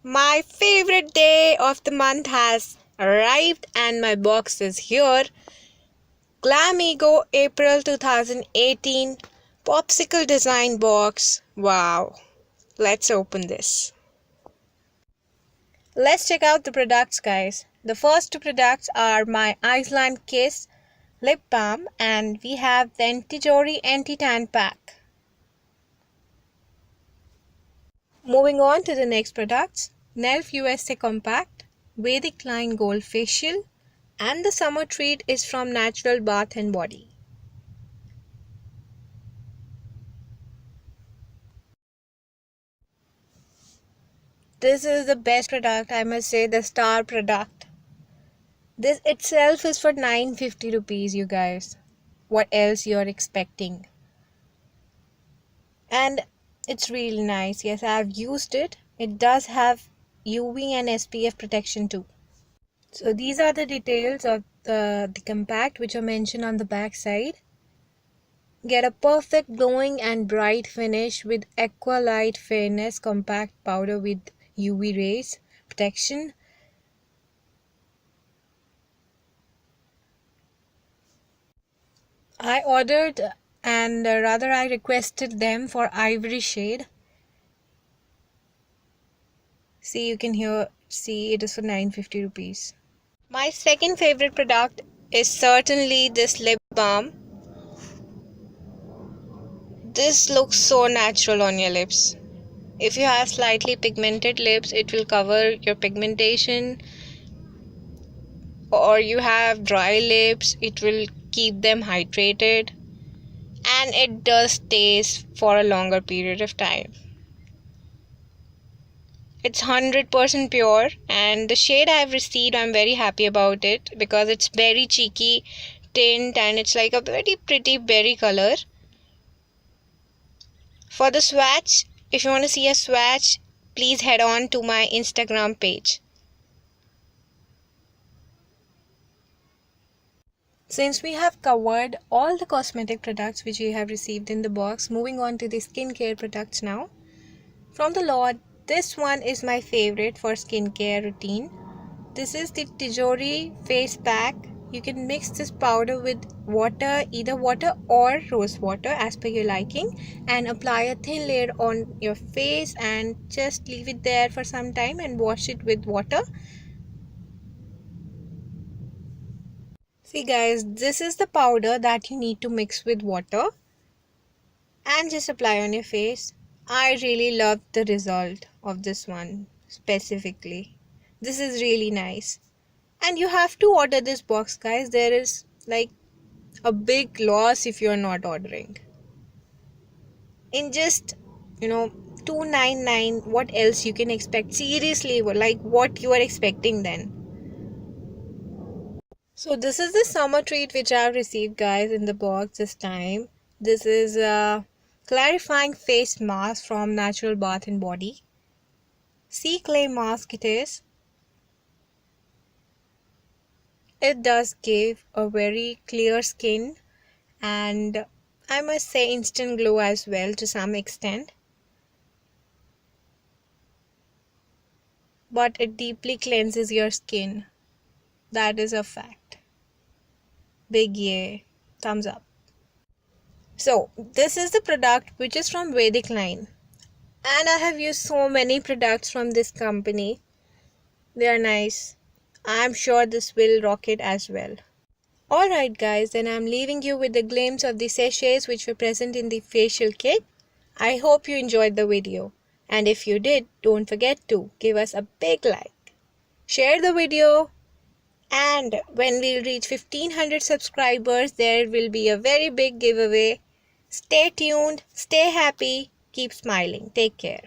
My favorite day of the month has arrived and my box is here. Glamego April 2018 popsicle design box. Wow. Let's open this. Let's check out the products, guys. The first two products are my Iceland Kiss lip balm and we have then Tjori anti-tan pack. Moving on to the next products, NELF USA Compact, Vedic Line Gold Facial, and the summer treat is from Natural Bath and Body. This is the best product, I must say, the star product. This itself is for 950 rupees, you guys. What else you're expecting? And it's really nice. Yes, I've used it. It does have UV and SPF protection too. So these are the details of the compact which are mentioned on the back side. Get a perfect glowing and bright finish with Aqua Light Fairness compact powder with UV rays protection. I ordered and rather I requested them for ivory shade. See, you can see it is for 950 rupees. My second favorite product is certainly this lip balm. This looks so natural on your lips. If you have slightly pigmented lips, it will cover your pigmentation. Or you have dry lips, it will keep them hydrated. And it does stays for a longer period of time. It's 100% pure and the shade I've received, I'm very happy about it because it's very cheeky tint and it's like a very pretty berry color. For the swatch, if you want to see a swatch, please head on to my Instagram page. Since we have covered all the cosmetic products which we have received in the box, moving on to the skincare products now. From the lot, this one is my favorite for skincare routine. This is the Tjori face pack. You can mix this powder with water, either water or rose water as per your liking, and apply a thin layer on your face and just leave it there for some time and wash it with water. See guys, this is the powder that you need to mix with water and just apply on your face. I really love the result of this one specifically. This is really nice. And you have to order this box, guys. There is like a big loss if you are not ordering. In just, $299, what else you can expect? Seriously, like what you are expecting then? So this is the summer treat which I have received, guys, in the box this time. This is a clarifying face mask from Natural Bath and Body. Sea clay mask it is. It does give a very clear skin and I must say instant glow as well to some extent. But it deeply cleanses your skin. That is a fact. Big yay. Thumbs up. So this is the product which is from Vedic line. And I have used so many products from this company. They are nice. I'm sure this will rock it as well. Alright guys, then I'm leaving you with a glimpse of the sachets which were present in the facial kit. I hope you enjoyed the video. And if you did, don't forget to give us a big like. Share the video. And when we'll reach 1500 subscribers, there will be a very big giveaway. Stay tuned, stay happy, keep smiling. Take care.